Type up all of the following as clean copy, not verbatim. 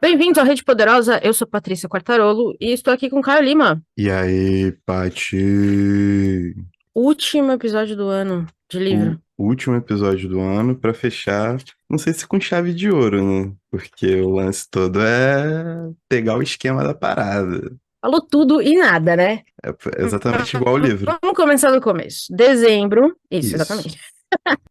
Bem-vindos ao Rede Poderosa, eu sou Patrícia Quartarolo e estou aqui com Caio Lima. E aí, Pati? Último episódio do ano de O livro. último episódio do ano pra fechar, não sei se com chave de ouro, né? Porque o lance todo é pegar o esquema da parada. Falou tudo e nada, né? É exatamente igual ao livro. Vamos começar do começo. Dezembro, isso, Isso, exatamente.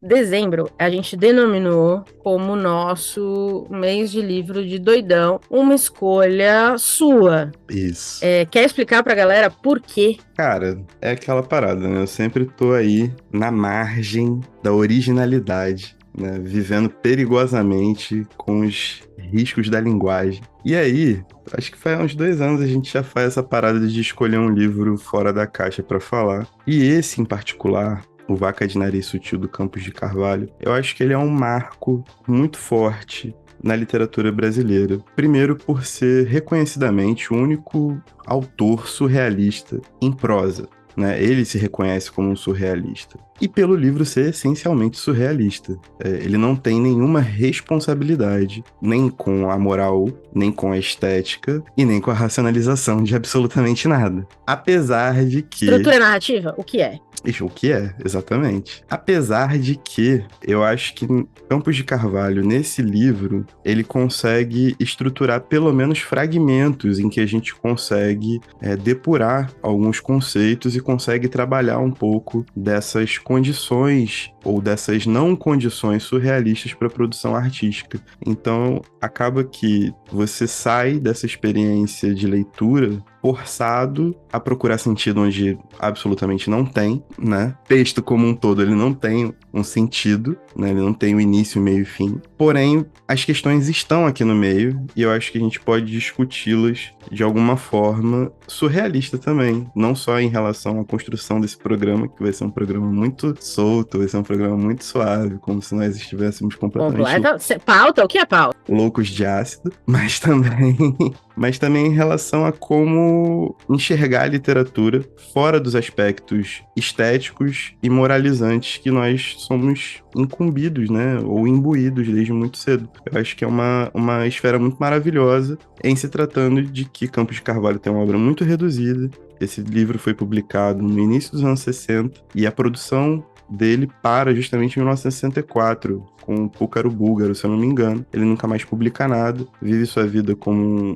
Dezembro, a gente denominou como nosso mês de livro de doidão, uma escolha sua. isso. Quer explicar pra galera por quê? Cara, é aquela parada, né? Eu sempre tô aí na margem da originalidade, né? Vivendo perigosamente com os riscos da linguagem. E aí, acho que faz uns 2 anos a gente já faz essa parada de escolher um livro fora da caixa pra falar. E esse em particular, O Vaca de Nariz Sutil do Campos de Carvalho, eu acho que ele é um marco muito forte na literatura brasileira. Primeiro, por ser reconhecidamente o único autor surrealista em prosa. Né? Ele se reconhece como um surrealista. E pelo livro ser essencialmente surrealista. Ele não tem nenhuma responsabilidade, nem com a moral, nem com a estética, e nem com a racionalização de absolutamente nada. Apesar de que Estrutura narrativa? O que é? isso, o que é, exatamente. Apesar de que eu acho que Campos de Carvalho, nesse livro, ele consegue estruturar pelo menos fragmentos em que a gente consegue depurar alguns conceitos e consegue trabalhar um pouco dessas condições ou dessas não condições surrealistas para a produção artística. Então, acaba que você sai dessa experiência de leitura forçado a procurar sentido onde absolutamente não tem, né? Texto como um todo, ele não tem um sentido, né? Ele não tem o início, meio e fim. Porém, as questões estão aqui no meio e eu acho que a gente pode discuti-las de alguma forma surrealista também, não só em relação à construção desse programa, que vai ser um programa muito solto, vai ser um programa muito suave, como se nós estivéssemos completamente Completa. Pauta? O que é pauta? loucos de ácido, mas também em relação a como enxergar a literatura fora dos aspectos estéticos e moralizantes que nós somos incumbidos, né, ou imbuídos desde muito cedo. Eu acho que é uma esfera muito maravilhosa em se tratando de que Campos de Carvalho tem uma obra muito reduzida. Esse livro foi publicado no início dos anos 60 e a produção dele para justamente em 1964, com o Púcaro Búlgaro, se eu não me engano. Ele nunca mais publica nada, vive sua vida como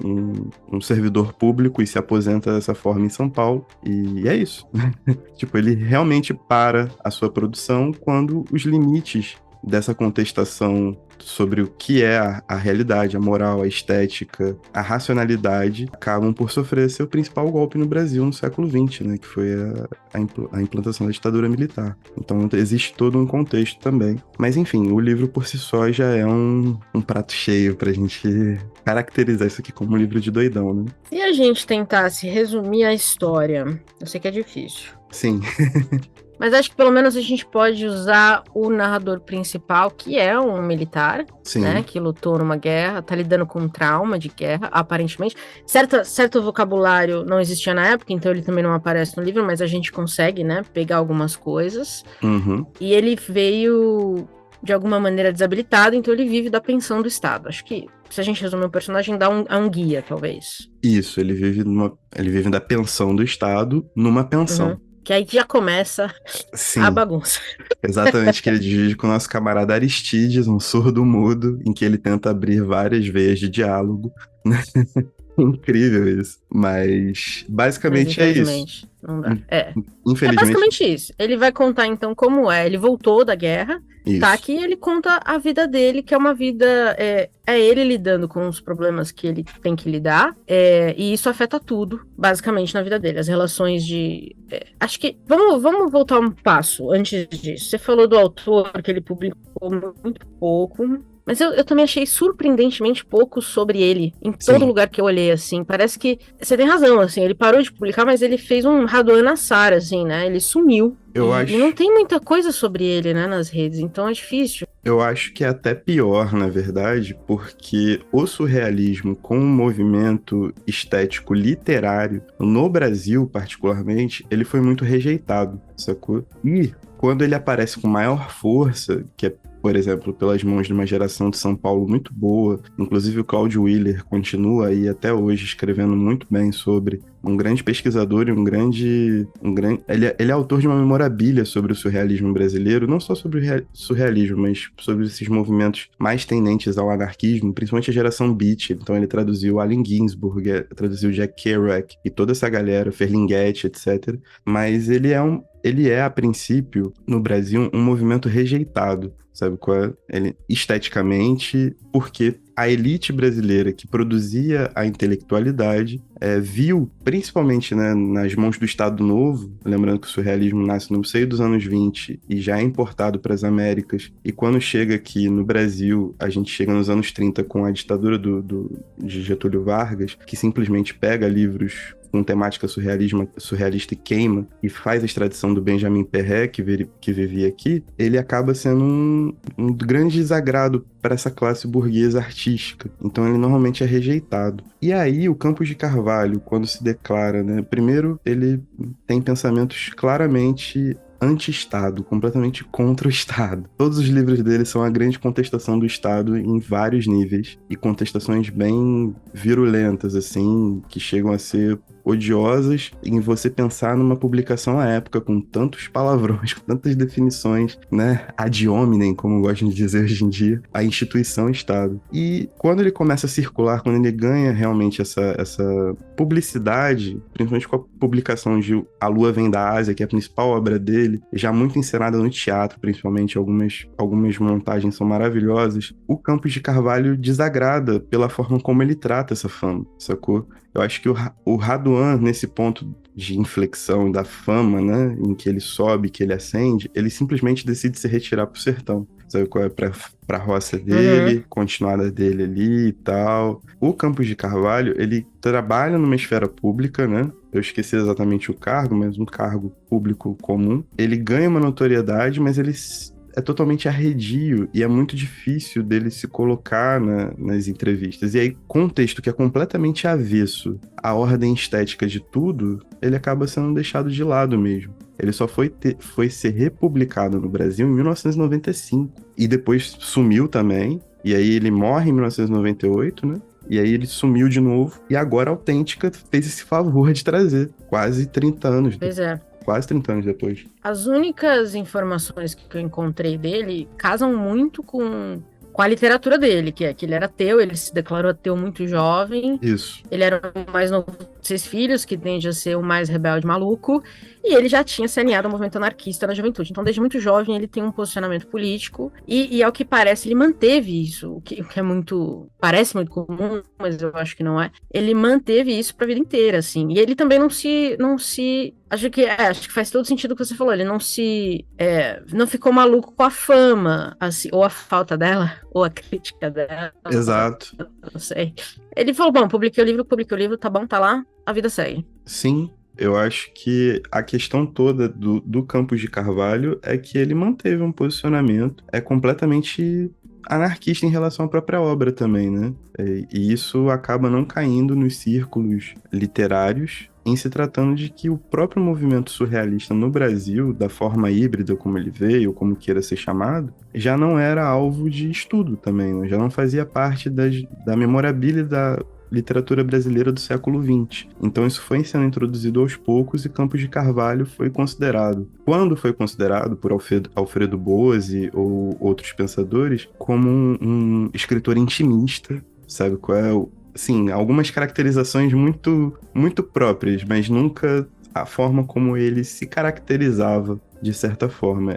um servidor público e se aposenta dessa forma em São Paulo. E é isso. Tipo, ele realmente para a sua produção quando os limites dessa contestação sobre o que é a realidade, a moral, a estética, a racionalidade, acabam por sofrer seu principal golpe no Brasil no século XX, né, que foi a implantação da ditadura militar. Então existe todo um contexto também. Mas enfim, o livro por si só já é um prato cheio pra gente caracterizar isso aqui como um livro de doidão, né? Se a gente tentasse resumir a história, eu sei que é difícil, Sim, mas acho que pelo menos a gente pode usar o narrador principal, que é um militar, né, sim. que lutou numa guerra, tá lidando com um trauma de guerra, aparentemente. Certo vocabulário não existia na época, então ele também não aparece no livro, mas a gente consegue, né, pegar algumas coisas. Uhum. E ele veio de alguma maneira desabilitado, então ele vive da pensão do Estado. Acho que se a gente resumir o personagem, é um guia, talvez. Isso, ele vive da pensão do Estado numa Uhum. pensão. Que aí já começa a Sim, bagunça. exatamente, que ele divide com o nosso camarada Aristides, um surdo-mudo, em que ele tenta abrir várias veias de diálogo. Incrível isso. Mas Mas basicamente é isso. infelizmente não dá. É Infelizmente, basicamente isso. Ele vai contar então como é. Ele voltou da guerra, tá isso. aqui e ele conta a vida dele, que é uma vida. É ele lidando com os problemas que ele tem que lidar, e isso afeta tudo, basicamente, na vida dele. As relações de. Acho que. Vamos voltar um passo antes disso. Você falou do autor que ele publicou muito pouco. Mas eu também achei surpreendentemente pouco sobre ele em todo Sim, lugar que eu olhei, assim. Parece que você tem razão, assim. Ele parou de publicar, mas ele fez um Raduan Nassar, assim, né? Ele sumiu. eu E não acho, tem muita coisa sobre ele, né, nas redes, então é difícil. eu acho que é até pior, na verdade, porque o surrealismo com um movimento estético literário, no Brasil particularmente, ele foi muito rejeitado, sacou? E quando ele aparece com maior força, que é por exemplo, pelas mãos de uma geração de São Paulo muito boa. Inclusive o Cláudio Willer continua aí até hoje escrevendo muito bem sobre, um grande pesquisador e ele é autor de uma memorabilia sobre o surrealismo brasileiro, não só sobre o surrealismo, mas sobre esses movimentos mais tendentes ao anarquismo, principalmente a geração Beat. Então ele traduziu Allen Ginsberg, traduziu Jack Kerouac e toda essa galera, Ferlinghetti, etc. Mas ele é, a princípio, no Brasil, um movimento rejeitado, sabe qual é? Ele, esteticamente, porque a elite brasileira que produzia a intelectualidade viu, principalmente, né, nas mãos do Estado Novo, lembrando que o surrealismo nasce no seio dos anos 20 e já é importado para as Américas, e quando chega aqui no Brasil, a gente chega nos anos 30 com a ditadura de Getúlio Vargas, que simplesmente pega livros com temática surrealista e queima, e faz a extradição do Benjamin Perret, que vivia aqui, ele acaba sendo um grande desagrado para essa classe burguesa artística. Então ele normalmente é rejeitado. E aí o Campos de Carvalho, quando se declara, né, primeiro ele tem pensamentos claramente anti-Estado, completamente contra o Estado. Todos os livros dele são a grande contestação do Estado em vários níveis, e contestações bem virulentas, assim, que chegam a ser odiosas em você pensar numa publicação à época com tantos palavrões, com tantas definições, né, ad hominem, como gostam de dizer hoje em dia, a instituição Estado. E quando ele começa a circular, quando ele ganha realmente essa publicidade, principalmente com a publicação de A Lua Vem da Ásia, que é a principal obra dele, já muito encenada no teatro, principalmente, algumas montagens são maravilhosas, o Campos de Carvalho desagrada pela forma como ele trata essa fama, sacou? Eu acho que o Raduan, nesse ponto de inflexão da fama, né, em que ele sobe, que ele ascende, ele simplesmente decide se retirar pro sertão. Sabe qual é? Pra roça dele, continuada dele ali e tal. O Campos de Carvalho, ele trabalha numa esfera pública, né? Eu esqueci exatamente o cargo, mas um cargo público comum. Ele ganha uma notoriedade, mas ele é totalmente arredio e é muito difícil dele se colocar nas entrevistas. E aí, com um texto que é completamente avesso à ordem estética de tudo, ele acaba sendo deixado de lado mesmo. Ele só foi ser republicado no Brasil em 1995. E depois sumiu também. E aí ele morre em 1998, né? E aí ele sumiu de novo. E agora a Autêntica fez esse favor de trazer. Quase 30 anos. Pois é. Quase 30 anos depois. As únicas informações que eu encontrei dele casam muito com a literatura dele, que é que ele era ateu, ele se declarou ateu muito jovem. Isso. Ele era o mais novo de 6 filhos, que tende a ser o mais rebelde maluco, e ele já tinha se alinhado ao movimento anarquista na juventude. Então, desde muito jovem, ele tem um posicionamento político, e ao que parece, ele manteve isso, o que é muito... parece muito comum, mas eu acho que não é. Ele manteve isso pra vida inteira, assim. E ele também não se acho que faz todo sentido o que você falou. Ele não ficou maluco com a fama, assim, ou a falta dela, ou a crítica dela. Exato. Não sei. Ele falou, bom, publiquei o livro, tá bom, tá lá, a vida segue. Sim, eu acho que a questão toda do Campos de Carvalho é que ele manteve um posicionamento completamente anarquista em relação à própria obra também, né? E isso acaba não caindo nos círculos literários, em se tratando de que o próprio movimento surrealista no Brasil, da forma híbrida como ele veio, ou como queira ser chamado, já não era alvo de estudo também, né? Já não fazia parte da memorabilia da literatura brasileira do século XX. Então isso foi sendo introduzido aos poucos e Campos de Carvalho foi considerado. Quando foi considerado por Alfredo Bose ou outros pensadores como um escritor intimista, sabe qual é? Sim, algumas caracterizações muito, muito próprias, mas nunca a forma como ele se caracterizava, de certa forma.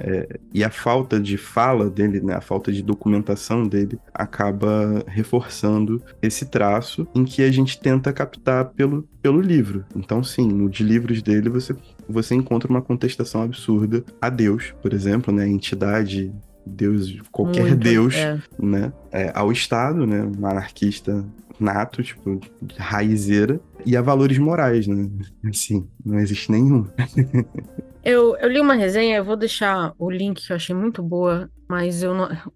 E a falta de fala dele, né, a falta de documentação dele, acaba reforçando esse traço em que a gente tenta captar pelo livro. Então, sim, no de livros dele você encontra uma contestação absurda a Deus, por exemplo, né, a entidade, Deus, qualquer Muito, Deus, né, ao Estado, né, um anarquista nato, tipo, raizeira, e a valores morais, né? Assim, não existe nenhum. Eu li uma resenha, eu vou deixar o link que eu achei muito boa, mas eu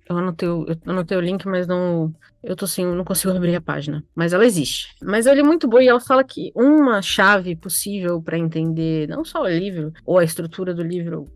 anotei o link, mas não, eu tô assim, eu não consigo abrir a página, mas ela existe. Mas eu li muito boa e ela fala que uma chave possível para entender não só o livro, ou a estrutura do livro,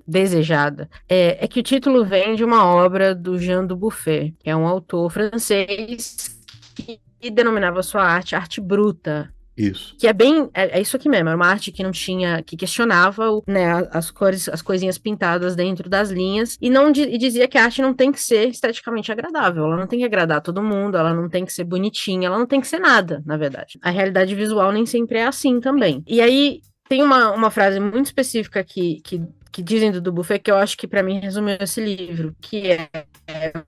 desejada, é que o título vem de uma obra do Jean Dubuffet, que é um autor francês que denominava sua arte bruta. Isso. Que é isso aqui mesmo, era uma arte que não tinha, que questionava, né, as cores, as coisinhas pintadas dentro das linhas, e dizia que a arte não tem que ser esteticamente agradável, ela não tem que agradar todo mundo, ela não tem que ser bonitinha, ela não tem que ser nada, na verdade. A realidade visual nem sempre é assim também. E aí, tem uma frase muito específica que dizem do Dubuffet, que eu acho que para mim resumiu esse livro, que é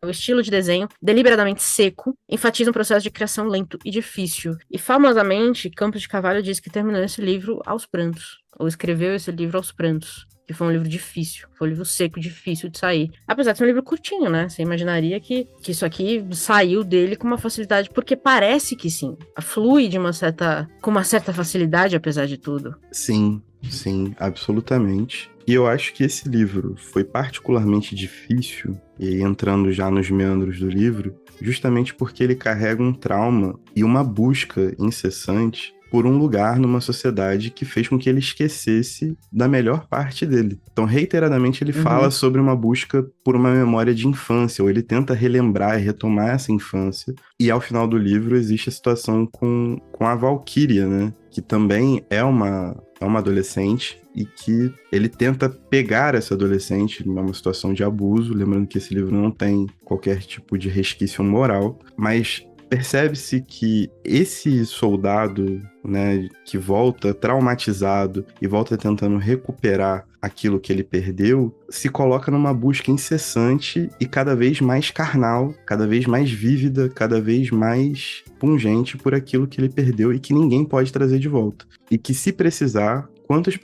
o estilo de desenho deliberadamente seco, enfatiza um processo de criação lento e difícil. E famosamente, Campos de Carvalho diz que terminou esse livro aos prantos, ou escreveu esse livro aos prantos. Que foi um livro difícil, foi um livro seco, difícil de sair. Apesar de ser um livro curtinho, né? Você imaginaria que isso aqui saiu dele com uma facilidade, porque parece que sim. Flui com uma certa facilidade, apesar de tudo. Sim, absolutamente. E eu acho que esse livro foi particularmente difícil, e aí entrando já nos meandros do livro, justamente porque ele carrega um trauma e uma busca incessante por um lugar numa sociedade que fez com que ele esquecesse da melhor parte dele. Então, reiteradamente, ele fala sobre uma busca por uma memória de infância, ou ele tenta relembrar e retomar essa infância. E ao final do livro existe a situação com a Valkyria, né? Que também é uma adolescente e que ele tenta pegar essa adolescente numa situação de abuso, lembrando que esse livro não tem qualquer tipo de resquício moral, mas percebe-se que esse soldado, né, que volta traumatizado e volta tentando recuperar aquilo que ele perdeu, se coloca numa busca incessante e cada vez mais carnal, cada vez mais vívida, cada vez mais pungente por aquilo que ele perdeu e que ninguém pode trazer de volta. E que, se precisar, quantas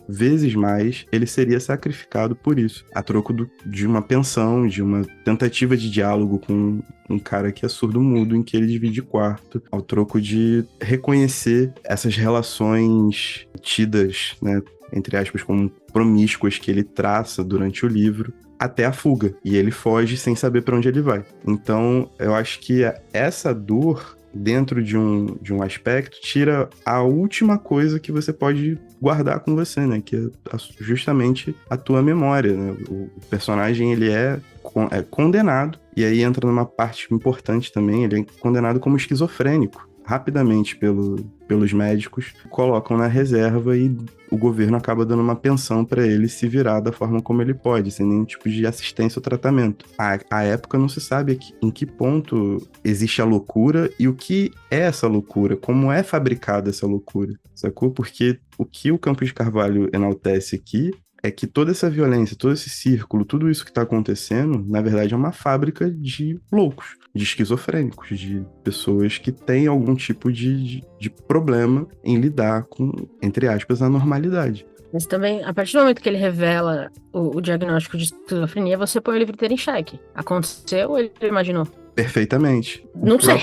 vezes mais ele seria sacrificado por isso, a troco de uma pensão, de uma tentativa de diálogo com um cara que é surdo-mudo, em que ele divide quarto, ao troco de reconhecer essas relações tidas, né, entre aspas, como promíscuas que ele traça durante o livro, até a fuga. E ele foge sem saber para onde ele vai. Então, eu acho que essa dor, dentro de um aspecto, tira a última coisa que você pode guardar com você, né? Que é justamente a tua memória, né? O personagem, ele é condenado, e aí entra numa parte importante também, ele é condenado como esquizofrênico. Rapidamente pelos médicos, colocam na reserva e o governo acaba dando uma pensão para ele se virar da forma como ele pode, sem nenhum tipo de assistência ou tratamento. À época não se sabe em que ponto existe a loucura e o que é essa loucura, como é fabricada essa loucura, sacou? Porque o que o Campos de Carvalho enaltece aqui é que toda essa violência, todo esse círculo, tudo isso que está acontecendo, na verdade é uma fábrica de loucos, de esquizofrênicos, de pessoas que têm algum tipo de problema em lidar com, entre aspas, a normalidade. Mas também, a partir do momento que ele revela o diagnóstico de esquizofrenia, você põe o livro inteiro em xeque. Aconteceu ou ele imaginou? Perfeitamente. Não sei.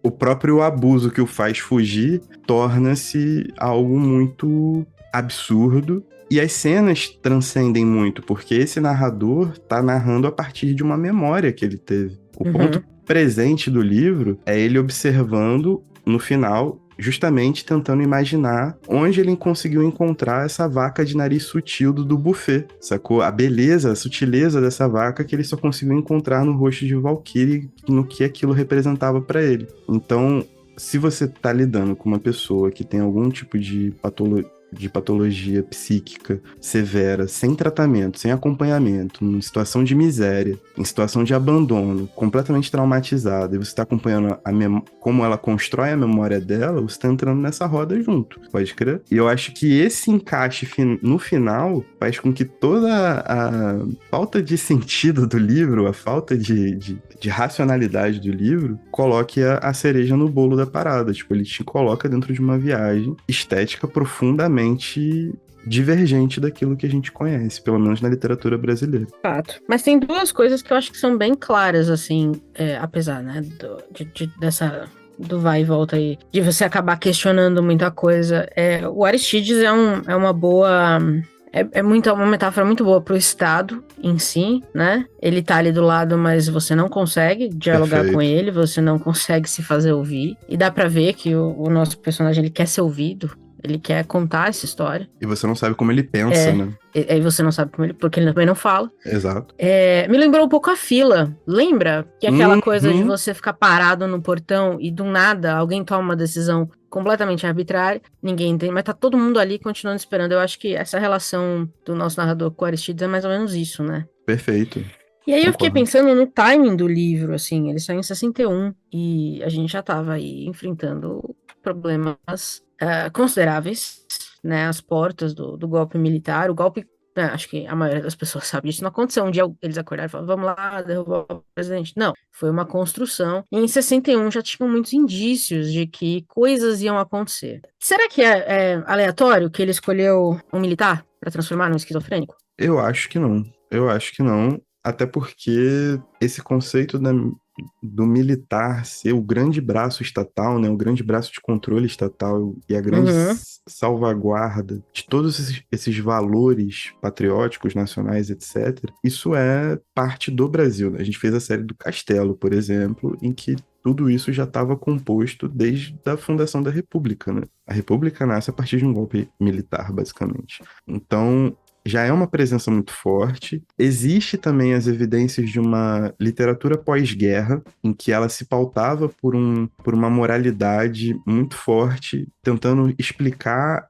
O próprio abuso que o faz fugir torna-se algo muito absurdo. E as cenas transcendem muito, porque esse narrador tá narrando a partir de uma memória que ele teve. O ponto presente do livro é ele observando, no final, justamente tentando imaginar onde ele conseguiu encontrar essa vaca de nariz sutil do buffet, sacou? A beleza, a sutileza dessa vaca que ele só conseguiu encontrar no rosto de Valkyrie, no que aquilo representava para ele. Então, se você tá lidando com uma pessoa que tem algum tipo de patologia psíquica severa, sem tratamento, sem acompanhamento, em situação de miséria, em situação de abandono, completamente traumatizada, e você está acompanhando como ela constrói a memória dela, você está entrando nessa roda junto, pode crer? E eu acho que esse encaixe no final faz com que toda a falta de sentido do livro, a falta de racionalidade do livro, coloque a cereja no bolo da parada. Tipo, ele te coloca dentro de uma viagem estética profundamente divergente daquilo que a gente conhece, pelo menos na literatura brasileira. Fato. Mas tem duas coisas que eu acho que são bem claras, assim, apesar, né, do vai e volta aí, de você acabar questionando muita coisa. O Aristides é uma boa... É uma metáfora muito boa pro Estado em si, né? Ele tá ali do lado, mas você não consegue dialogar Perfeito. com ele, você não consegue se fazer ouvir. E dá pra ver que o nosso personagem, ele quer ser ouvido. Ele quer contar essa história. E você não sabe como ele pensa, né? Aí você não sabe como ele... Porque ele também não fala. Exato. Me lembrou um pouco a Fila. Lembra? Que é aquela coisa de Uhum. você ficar parado no portão e do nada alguém toma uma decisão completamente arbitrária, ninguém entende, mas tá todo mundo ali continuando esperando. Eu acho que essa relação do nosso narrador com o Aristides é mais ou menos isso, né? Perfeito. E aí eu fiquei Concordo. pensando no timing do livro, assim, ele saiu em 61 e a gente já tava aí enfrentando problemas consideráveis, né, as portas do golpe militar, o golpe, acho que a maioria das pessoas sabe disso, não aconteceu um dia eles acordaram e falaram, vamos lá, derrubar o presidente, não, foi uma construção, e em 61 já tinham muitos indícios de que coisas iam acontecer. Será que é aleatório que ele escolheu um militar para transformar num esquizofrênico? Eu acho que não. Eu acho que não. Até porque esse conceito do militar ser o grande braço estatal, né, o grande braço de controle estatal e a grande Uhum. salvaguarda de todos esses valores patrióticos, nacionais, etc., isso é parte do Brasil, né? A gente fez a série do Castelo, por exemplo, em que tudo isso já estava composto desde a fundação da República, né? A República nasce a partir de um golpe militar, basicamente. Então, já é uma presença muito forte. Existe também as evidências de uma literatura pós-guerra, em que ela se pautava por uma moralidade muito forte, tentando explicar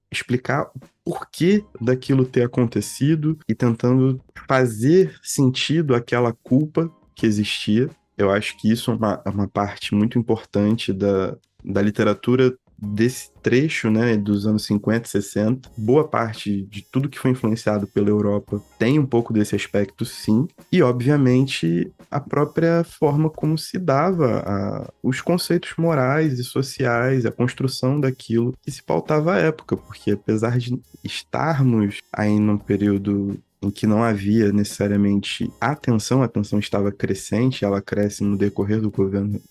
o porquê daquilo ter acontecido e tentando fazer sentido aquela culpa que existia. Eu acho que isso é uma parte muito importante da literatura desse trecho, né, dos anos 50 e 60. Boa parte de tudo que foi influenciado pela Europa tem um pouco desse aspecto, sim. E, obviamente, a própria forma como se dava os conceitos morais e sociais, a construção daquilo que se pautava à época, porque apesar de estarmos aí num período em que não havia necessariamente a tensão estava crescente, ela cresce no decorrer do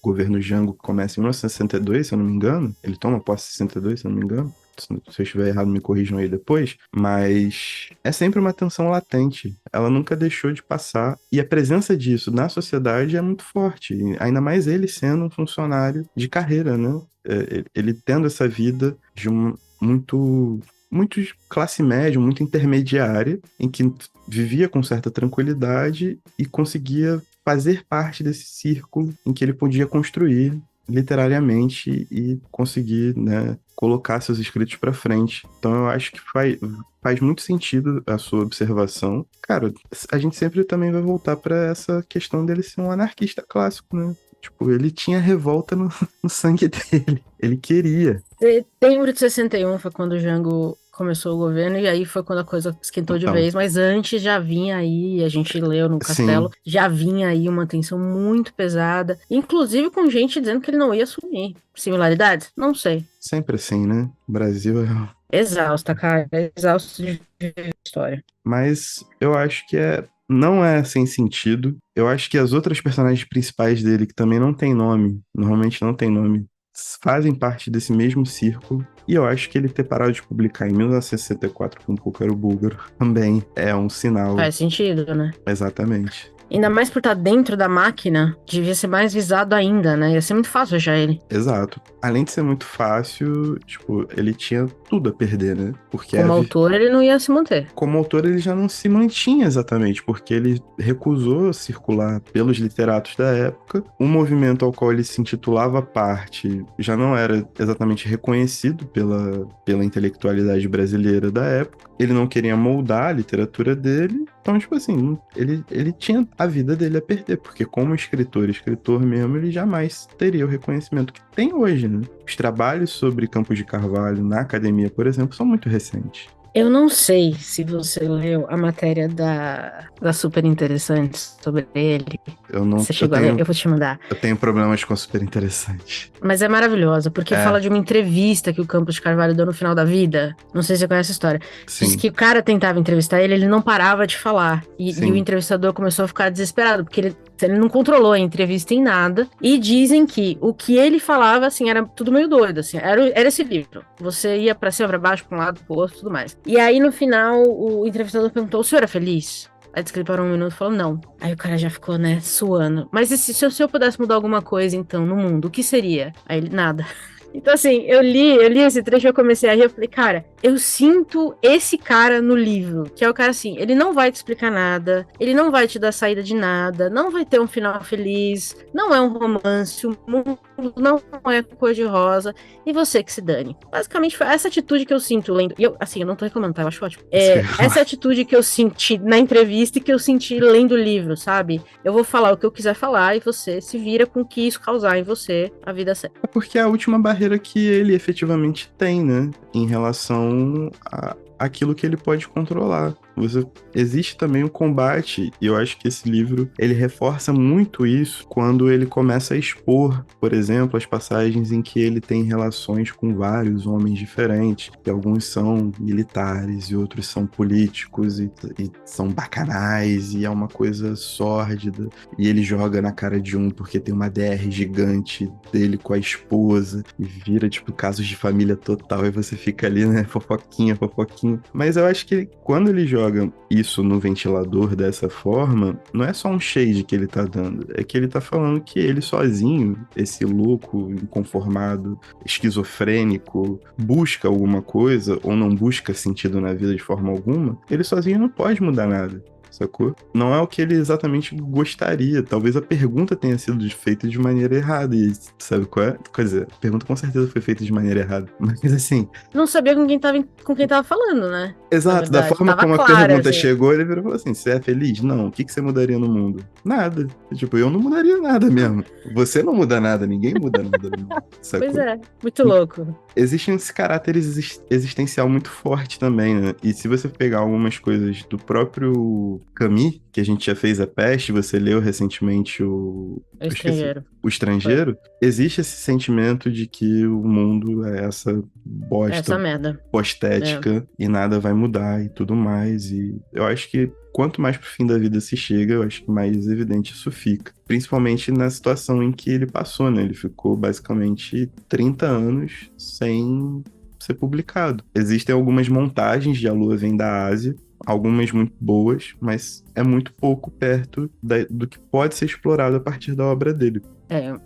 governo Jango, que começa em 1962, se eu não me engano. Ele toma posse em 62, se eu não me engano. Se eu estiver errado, me corrijam aí depois. Mas é sempre uma tensão latente. Ela nunca deixou de passar. E a presença disso na sociedade é muito forte. Ainda mais ele sendo um funcionário de carreira, né? Ele tendo essa vida de muito classe média, muito intermediária, em que vivia com certa tranquilidade e conseguia fazer parte desse círculo em que ele podia construir literariamente e conseguir, né, colocar seus escritos para frente. Então eu acho que faz muito sentido a sua observação. Cara, a gente sempre também vai voltar para essa questão dele ser um anarquista clássico, né? Tipo, ele tinha revolta no sangue dele. Ele queria. Setembro de 61 foi quando o Jango começou o governo, e aí foi quando a coisa esquentou de Então, vez, mas antes já vinha aí, a gente leu no Castelo, sim, já vinha aí uma tensão muito pesada, inclusive com gente dizendo que ele não ia assumir. Similaridades? Não sei. sempre assim, né? O Brasil é. Exausta, cara, exausto de história. Mas eu acho que não é sem sentido. Eu acho que as outras personagens principais dele, que também não tem nome, normalmente não tem nome, fazem parte desse mesmo círculo. E eu acho que ele ter parado de publicar em 1964 com o Púcaro Búlgaro também é um sinal. Faz sentido, né? Exatamente. Ainda mais por estar dentro da máquina, devia ser mais visado ainda, né? Ia ser muito fácil achar ele. Exato. Além de ser muito fácil, tipo, ele tinha tudo a perder, né? Porque Como autor, ele não ia se manter. como autor, ele já não se mantinha exatamente, porque ele recusou circular pelos literatos da época. O movimento ao qual ele se intitulava parte já não era exatamente reconhecido pela intelectualidade brasileira da época. Ele não queria moldar a literatura dele. Então, tipo assim, ele tinha a vida dele a perder, porque como escritor mesmo, ele jamais teria o reconhecimento que tem hoje, né? Os trabalhos sobre Campos de Carvalho na academia, por exemplo, são muito recentes. Eu não sei se você leu a matéria da Super Interessante sobre ele. Eu não, Você chegou a ler? Eu vou te mandar. eu tenho problemas com super interessante. Mas é maravilhosa, porque É. fala de uma entrevista que o Campos de Carvalho deu no final da vida. Não sei se você conhece a história. Diz Sim, que o cara tentava entrevistar ele, ele não parava de falar. E sim. o entrevistador começou a ficar desesperado, porque ele não controlou a entrevista em nada. E dizem que o que ele falava, assim, era tudo meio doido, assim. Era esse livro. Você ia pra cima, pra baixo, pra um lado, pro outro, tudo mais. E aí, no final, o entrevistador perguntou, o senhor é feliz? Aí disse que ele parou um minuto e falou, não. Aí o cara já ficou, né, suando. Mas e se o senhor pudesse mudar alguma coisa, então, no mundo, o que seria? Aí ele, nada. Então, assim, eu li esse trecho, eu comecei a rir, eu falei, cara, eu sinto esse cara no livro, que é o cara assim, ele não vai te explicar nada, ele não vai te dar saída de nada, não vai ter um final feliz, não é um romance, o mundo não é cor-de-rosa, e você que se dane. Basicamente, foi essa atitude que eu sinto lendo, e eu, assim, eu não tô reclamando, tá? Eu acho ótimo. Essa atitude que eu senti na entrevista e que eu senti lendo o livro, sabe? Eu vou falar o que eu quiser falar e você se vira com o que isso causar em você a vida certa. É porque é a última barreira que ele efetivamente tem, né? Em relação a aquilo que ele pode controlar. Existe também o combate, e eu acho que esse livro, ele reforça muito isso quando ele começa a expor, por exemplo, as passagens em que ele tem relações com vários homens diferentes, e alguns são militares, e outros são políticos, e são bacanais, e é uma coisa sórdida, e ele joga na cara de um porque tem uma DR gigante dele com a esposa, e vira, tipo, casos de família total, e você fica ali, né, fofoquinha. Mas eu acho que quando ele joga isso no ventilador dessa forma, não é só um shade que ele tá dando, é que ele tá falando que ele sozinho, esse louco, inconformado, esquizofrênico, busca alguma coisa ou não busca sentido na vida de forma alguma, ele sozinho não pode mudar nada. Sacou? Não é o que ele exatamente gostaria. Talvez a pergunta tenha sido feita de maneira errada. E sabe qual é? Quer dizer, a pergunta com certeza foi feita de maneira errada. Mas assim. Não sabia com quem tava falando, né? Exato, da forma tava como a claro, pergunta assim. chegou, ele virou e falou assim: você é feliz? Não. O que você mudaria no mundo? Nada. Tipo, eu não mudaria nada mesmo. Você não muda nada, ninguém muda nada no mundo. Sacou? Pois é, muito louco. Existe esse caráter existencial muito forte também, né? E se você pegar algumas coisas do próprio Camus, que a gente já fez a Peste, você leu recentemente O Estrangeiro. O Estrangeiro, existe esse sentimento de que o mundo é essa bosta Essa merda. postética e nada vai mudar e tudo mais. E eu acho que quanto mais pro fim da vida se chega, eu acho que mais evidente isso fica. Principalmente na situação em que ele passou, né? Ele ficou basicamente 30 anos sem ser publicado. Existem algumas montagens de A Lua Vem da Ásia, algumas muito boas, mas é muito pouco perto do que pode ser explorado a partir da obra dele.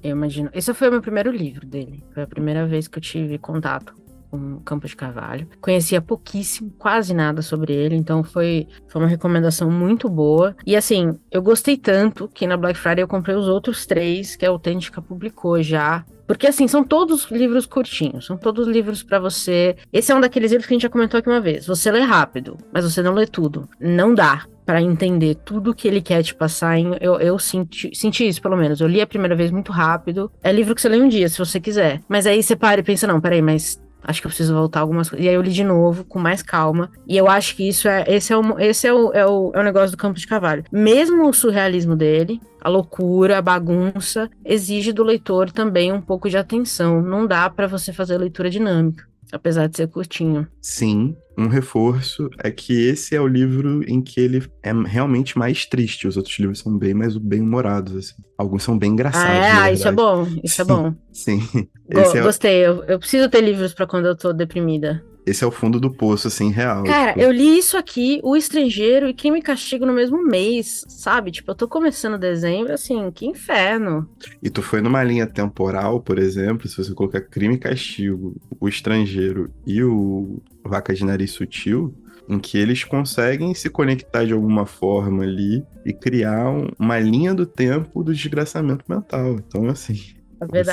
Eu imagino. Esse foi o meu primeiro livro dele. Foi a primeira vez que eu tive contato com Campos de Carvalho. Conhecia pouquíssimo, quase nada sobre ele, então foi uma recomendação muito boa. E assim, eu gostei tanto que na Black Friday eu comprei os outros 3 que a Autêntica publicou já. Porque assim, são todos livros curtinhos, são todos livros pra você. Esse é um daqueles livros que a gente já comentou aqui uma vez. Você lê rápido, mas você não lê tudo. Não dá pra entender tudo que ele quer te passar. Eu senti isso, pelo menos. Eu li a primeira vez muito rápido. É livro que você lê um dia, se você quiser. Mas aí você para e pensa, não, peraí, mas acho que eu preciso voltar algumas coisas. E aí eu li de novo, com mais calma. E eu acho que esse é o negócio do Campos de Carvalho. Mesmo o surrealismo dele, a loucura, a bagunça, exige do leitor também um pouco de atenção. Não dá pra você fazer leitura dinâmica, apesar de ser curtinho. Sim, um reforço é que esse é o livro em que ele é realmente mais triste. Os outros livros são bem mais bem-humorados, assim. Alguns são bem engraçados, na Isso é verdade. bom, isso é bom. Sim. Esse Gostei, eu preciso ter livros pra quando eu tô deprimida. Esse é o fundo do poço, assim, real. Cara, tipo. eu li isso aqui, O Estrangeiro e Crime e Castigo no mesmo mês, sabe? Tipo, eu tô começando dezembro, assim, que inferno. E tu foi numa linha temporal, por exemplo, se você colocar Crime e Castigo, O Estrangeiro e o Vaca de Nariz Sutil, em que eles conseguem se conectar de alguma forma ali e criar uma linha do tempo do desgraçamento mental. Então, assim.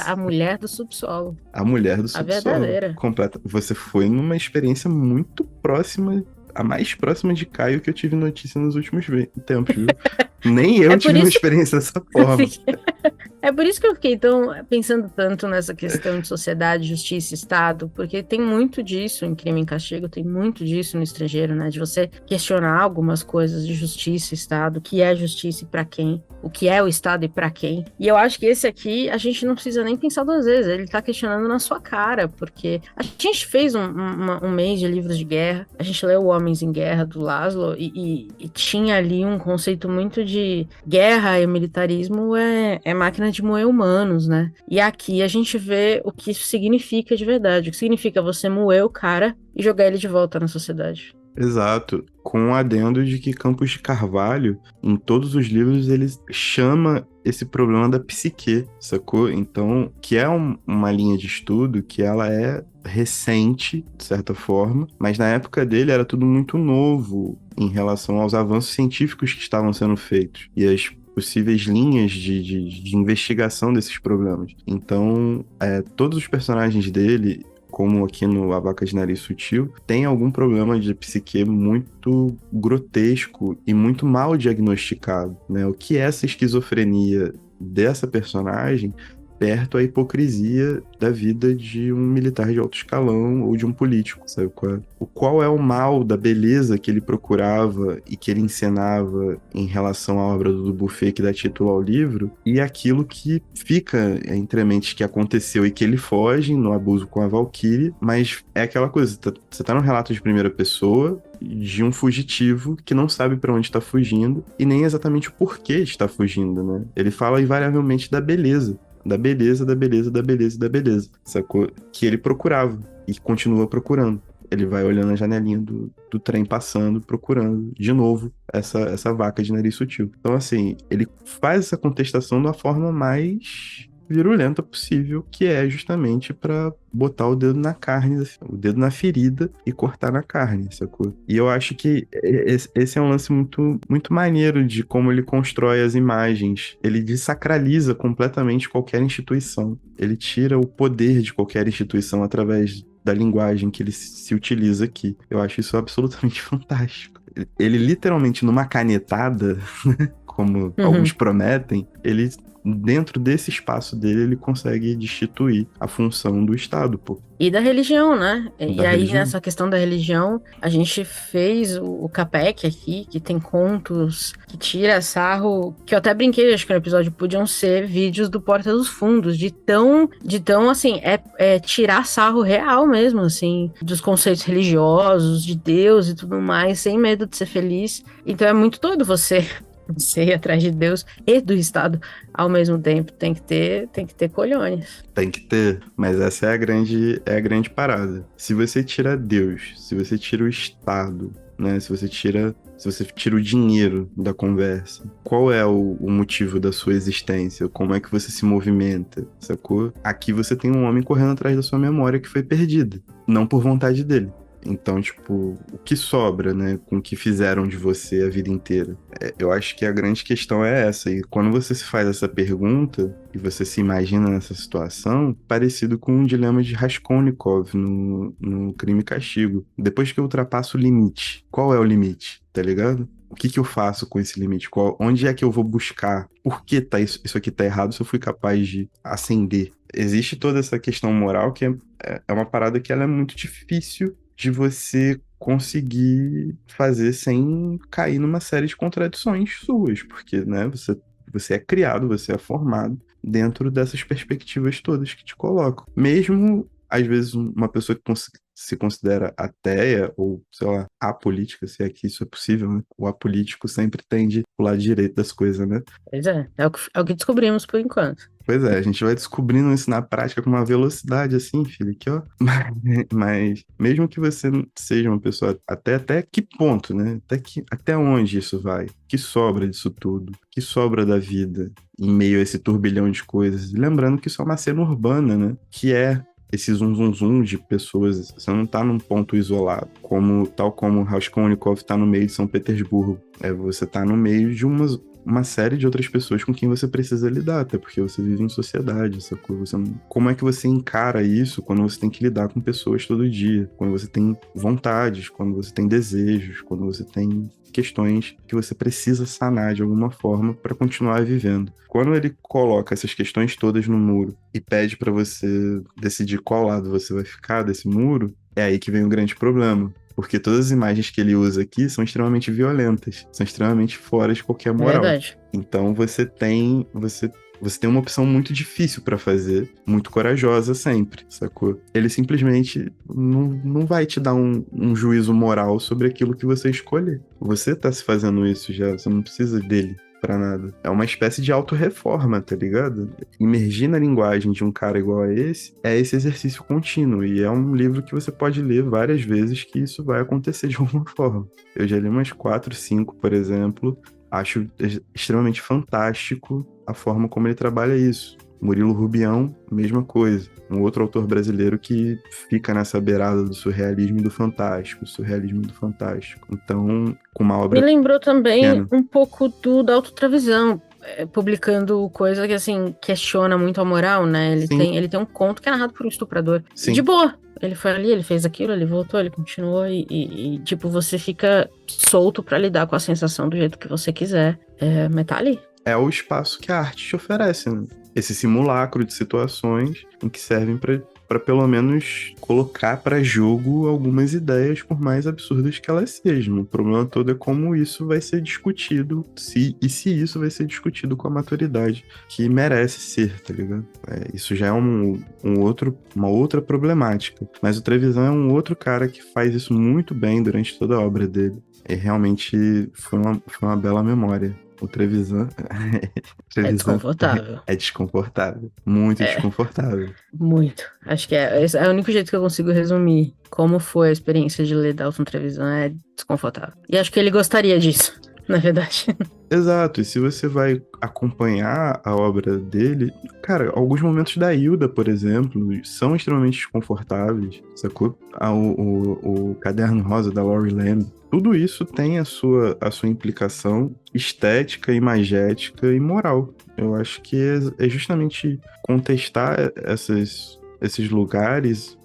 A mulher do subsolo. A mulher do A subsolo. verdadeira. Completa. Você foi numa experiência muito próxima, a mais próxima de Caio que eu tive notícia nos últimos tempos, viu? Nem eu tive uma experiência dessa forma. É por isso que eu fiquei pensando tanto nessa questão de sociedade, justiça e Estado, porque tem muito disso em Crime e Castigo, tem muito disso no Estrangeiro, né? De você questionar algumas coisas de justiça e Estado, o que é justiça e pra quem, o que é o Estado e pra quem. E eu acho que esse aqui, a gente não precisa nem pensar 2 vezes, ele tá questionando na sua cara, porque a gente fez um mês de livros de guerra, a gente leu Homens em Guerra, do Laszlo, e tinha ali um conceito muito de guerra e militarismo é máquina de moer humanos, né? E aqui a gente vê o que isso significa de verdade. O que significa você moer o cara e jogar ele de volta na sociedade. Exato. Com o adendo de que Campos de Carvalho, em todos os livros, ele chama esse problema da psique, sacou? Então, que é uma linha de estudo que ela é recente, de certa forma, mas na época dele era tudo muito novo em relação aos avanços científicos que estavam sendo feitos e as possíveis linhas de investigação desses problemas. Então, todos os personagens dele, como aqui no A Vaca de Nariz Sutil, tem algum problema de psique muito grotesco e muito mal diagnosticado, né? O que é essa esquizofrenia dessa personagem perto à hipocrisia da vida de um militar de alto escalão ou de um político, sabe qual é? Qual é o mal da beleza que ele procurava e que ele encenava em relação à obra do Buffet que dá título ao livro, e aquilo que fica entre mentes que aconteceu e que ele foge no abuso com a Valkyrie, mas é aquela coisa, você tá num relato de primeira pessoa de um fugitivo que não sabe pra onde tá fugindo e nem exatamente o porquê está fugindo, né? Ele fala invariavelmente da beleza. Da beleza, da beleza, da beleza, da beleza, sacou? Que ele procurava e continua procurando. Ele vai olhando a janelinha do trem passando, procurando de novo essa vaca de nariz sutil. Então, assim, ele faz essa contestação da forma mais virulenta possível, que é justamente pra botar o dedo na carne, o dedo na ferida e cortar na carne, sacou? E eu acho que esse é um lance muito, muito maneiro de como ele constrói as imagens. Ele desacraliza completamente qualquer instituição. Ele tira o poder de qualquer instituição através da linguagem que ele se utiliza aqui. Eu acho isso absolutamente fantástico. Ele literalmente, numa canetada, como alguns prometem, ele, dentro desse espaço dele, ele consegue destituir a função do Estado, pô. E da religião, né? E aí, religião. nessa questão da religião, a gente fez o Capec aqui, que tem contos que tira sarro, que eu até brinquei, acho que no episódio podiam ser vídeos do Porta dos Fundos, de tão assim, tirar sarro real mesmo, assim, dos conceitos religiosos, de Deus e tudo mais, sem medo de ser feliz. Então é muito doido você ir atrás de Deus e do Estado ao mesmo tempo. Tem que ter colhões. Tem que ter, mas essa é a grande parada. Se você tira Deus, se você tira o Estado, né? Se você tira o dinheiro da conversa, qual é o motivo da sua existência? Como é que você se movimenta, sacou? Aqui você tem um homem correndo atrás da sua memória que foi perdida, não por vontade dele. Então, tipo, o que sobra, né, com o que fizeram de você a vida inteira? Eu acho que a grande questão é essa. E quando você se faz essa pergunta e você se imagina nessa situação, parecido com um dilema de Raskolnikov no Crime e Castigo. Depois que eu ultrapasso o limite, qual é o limite? Tá ligado? O que eu faço com esse limite? Onde é que eu vou buscar? Por que isso aqui tá errado se eu fui capaz de ascender? Existe toda essa questão moral que é uma parada que ela é muito difícil de você conseguir fazer sem cair numa série de contradições suas, porque, né, você é criado, você é formado dentro dessas perspectivas todas que te colocam. Mesmo, às vezes, uma pessoa que se considera ateia ou, sei lá, apolítica, se é que isso é possível, né? O apolítico sempre tende pro lado direito das coisas, né? Pois é o que descobrimos por enquanto. Pois é, a gente vai descobrindo isso na prática com uma velocidade assim, filho, aqui, ó. Mas mesmo que você seja uma pessoa até que ponto, né? Até onde isso vai? Que sobra disso tudo? Que sobra da vida em meio a esse turbilhão de coisas? Lembrando que isso é uma cena urbana, né? Que é esse zum de pessoas. Você não tá num ponto isolado, tal como Raskolnikov tá no meio de São Petersburgo. Você tá no meio de uma série de outras pessoas com quem você precisa lidar, até porque você vive em sociedade, sacou? Como é que você encara isso quando você tem que lidar com pessoas todo dia? Quando você tem vontades, quando você tem desejos, quando você tem questões que você precisa sanar de alguma forma para continuar vivendo. Quando ele coloca essas questões todas no muro e pede para você decidir qual lado você vai ficar desse muro, é aí que vem o grande problema. Porque todas as imagens que ele usa aqui são extremamente violentas, são extremamente fora de qualquer moral. Verdade. Então você tem uma opção muito difícil pra fazer, muito corajosa sempre, sacou? Ele simplesmente não vai te dar um juízo moral sobre aquilo que você escolher. Você tá se fazendo isso já, você não precisa dele. pra nada. É uma espécie de autorreforma, tá ligado? Imergir na linguagem de um cara igual a esse é esse exercício contínuo. E é um livro que você pode ler várias vezes que isso vai acontecer de alguma forma. Eu já li umas 4, 5, por exemplo. Acho extremamente fantástico a forma como ele trabalha isso. Murilo Rubião, mesma coisa. Um outro autor brasileiro que fica nessa beirada do surrealismo e do fantástico. Surrealismo e do fantástico. Então, com uma obra Me lembrou também pequena. um pouco da autotravisão, publicando coisa que, assim, questiona muito a moral, né? Sim, Ele tem um conto que é narrado por um estuprador. E de sim. boa. Ele foi ali, ele fez aquilo, ele voltou, ele continuou tipo, você fica solto pra lidar com a sensação do jeito que você quiser. Mas tá ali. É o espaço que a arte te oferece, né? Esse simulacro de situações em que servem para pelo menos colocar para jogo algumas ideias, por mais absurdas que elas sejam. O problema todo é como isso vai ser discutido, se isso vai ser discutido com a maturidade que merece ser, tá ligado? Isso já é uma outra problemática. Mas o Trevisan é um outro cara que faz isso muito bem durante toda a obra dele. E realmente foi uma bela memória. O Trevisan. É Trevisan desconfortável. é desconfortável. Muito É, desconfortável. muito. Acho que esse é o único jeito que eu consigo resumir como foi a experiência de ler Dalton Trevisan. É desconfortável. E acho que ele gostaria disso, na verdade. Exato, e se você vai acompanhar a obra dele, cara, alguns momentos da Hilda, por exemplo, são extremamente desconfortáveis, sacou? O Caderno Rosa da Laurie Lamb, tudo isso tem a sua implicação estética, imagética e moral. Eu acho que é justamente contestar esses lugares,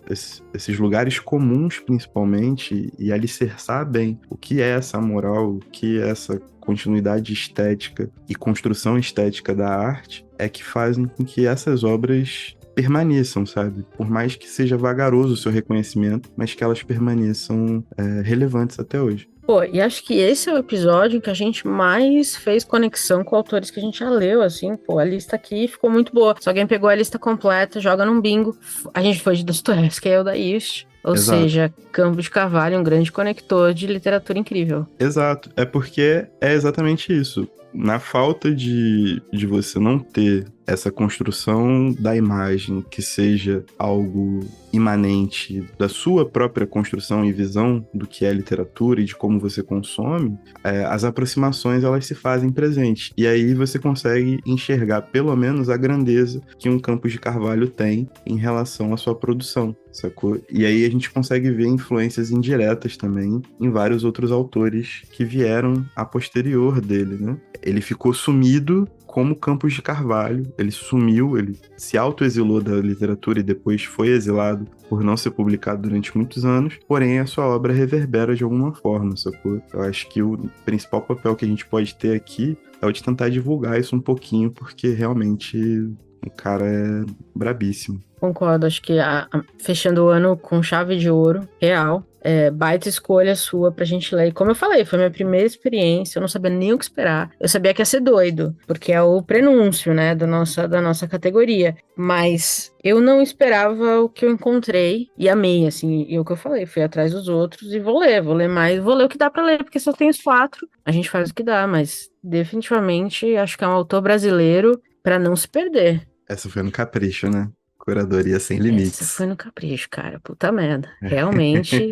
esses lugares comuns, principalmente, e alicerçar bem o que é essa moral, o que é essa continuidade estética e construção estética da arte, é que fazem com que essas obras permaneçam, sabe? Por mais que seja vagaroso o seu reconhecimento, mas que elas permaneçam relevantes até hoje. Pô, e acho que esse é o episódio que a gente mais fez conexão com autores que a gente já leu, assim, pô, a lista aqui ficou muito boa. Se alguém pegou a lista completa, joga num bingo. A gente foi de Dostoiévski e Eudaiust, ou Exato. seja, Campo de Carvalho, um grande conector de literatura incrível. Exato. É porque é exatamente isso. Na falta de você não ter essa construção da imagem que seja algo imanente da sua própria construção e visão do que é literatura e de como você consome, as aproximações elas se fazem presentes. E aí você consegue enxergar pelo menos a grandeza que um Campos de Carvalho tem em relação à sua produção, sacou? E aí a gente consegue ver influências indiretas também em vários outros autores que vieram a posterior dele, né? Ele ficou sumido como Campos de Carvalho, ele sumiu, ele se autoexilou da literatura e depois foi exilado por não ser publicado durante muitos anos, porém a sua obra reverbera de alguma forma, sacou? Eu acho que o principal papel que a gente pode ter aqui é o de tentar divulgar isso um pouquinho, porque realmente o cara é brabíssimo. Concordo, acho que fechando o ano com chave de ouro, real. Baita escolha sua pra gente ler. E como eu falei, foi minha primeira experiência, eu não sabia nem o que esperar. Eu sabia que ia ser doido, porque é o prenúncio, né, da nossa categoria. Mas eu não esperava o que eu encontrei e amei, assim. E o que eu falei, fui atrás dos outros e vou ler mais, vou ler o que dá pra ler, porque só tem os 4, a gente faz o que dá, mas definitivamente acho que é um autor brasileiro pra não se perder. Essa foi no capricho, né? Curadoria sem Essa limites. foi no capricho, cara. Puta merda. Realmente,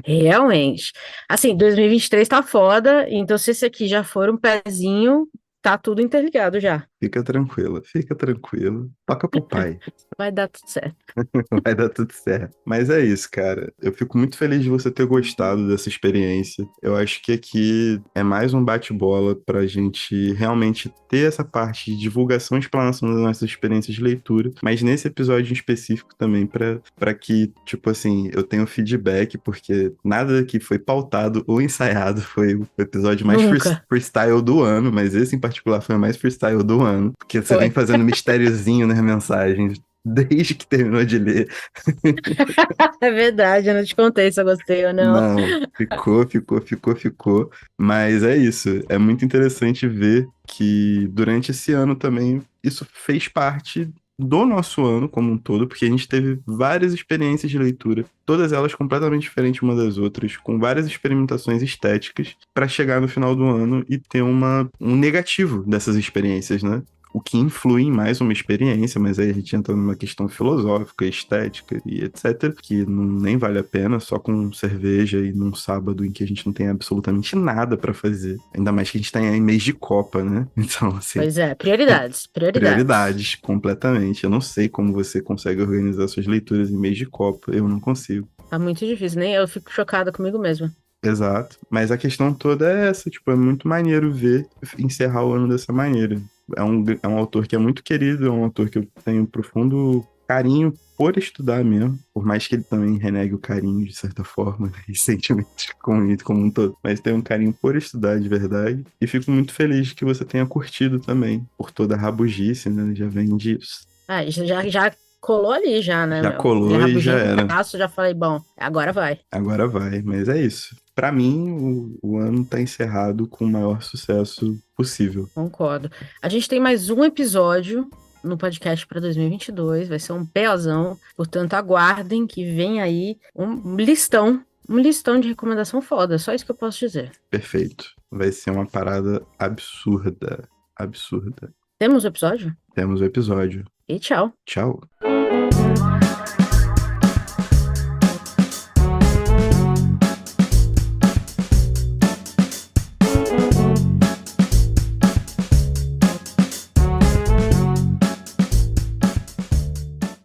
realmente. Assim, 2023 tá foda, então se esse aqui já for um pezinho, tá tudo interligado já. Fica tranquila, fica tranquilo. Toca pro pai. Vai dar tudo certo. Vai dar tudo certo. Mas é isso, cara. Eu fico muito feliz de você ter gostado dessa experiência. Eu acho que aqui é mais um bate-bola pra gente realmente ter essa parte de divulgação e explanação das nossas experiências de leitura, mas nesse episódio em específico também pra que, tipo assim, eu tenha feedback, porque nada que foi pautado ou ensaiado foi o episódio mais Nunca. freestyle do ano, mas esse em particular foi o mais freestyle do ano, porque você vem Foi. fazendo mistériozinho nas mensagens desde que terminou de ler. É verdade, eu não te contei se eu gostei ou não. Não, ficou. Mas é isso. É muito interessante ver que durante esse ano também isso fez parte do nosso ano como um todo, porque a gente teve várias experiências de leitura, todas elas completamente diferentes uma das outras, com várias experimentações estéticas, para chegar no final do ano e ter um negativo dessas experiências, né? O que influi em mais uma experiência, mas aí a gente entra numa questão filosófica, estética e etc., que nem vale a pena, só com cerveja e num sábado em que a gente não tem absolutamente nada pra fazer. Ainda mais que a gente tá em mês de Copa, né? Então, assim, Pois é, prioridades, prioridades. prioridades, completamente. Eu não sei como você consegue organizar suas leituras em mês de Copa, eu não consigo. Tá muito difícil, nem eu fico chocada comigo mesma. Exato. Mas a questão toda é essa, tipo, é muito maneiro ver encerrar o ano dessa maneira. É um autor que é muito querido, é um autor que eu tenho profundo carinho por estudar mesmo, por mais que ele também renegue o carinho, de certa forma, né, e sentimentos como um todo, mas tem um carinho por estudar de verdade, e fico muito feliz que você tenha curtido também, por toda a rabugice, né, já vem disso. Ah, já colou ali já, né, Já meu? Aquele colou e já rabugento no era. braço, já falei, bom, agora vai. Agora vai, mas é isso. Pra mim, o ano tá encerrado com o maior sucesso possível. Concordo. A gente tem mais um episódio no podcast para 2022, vai ser um POzão, portanto aguardem que vem aí um listão de recomendação foda, só isso que eu posso dizer. Perfeito. Vai ser uma parada absurda. Absurda. Temos o episódio? Temos o episódio. E tchau. Tchau.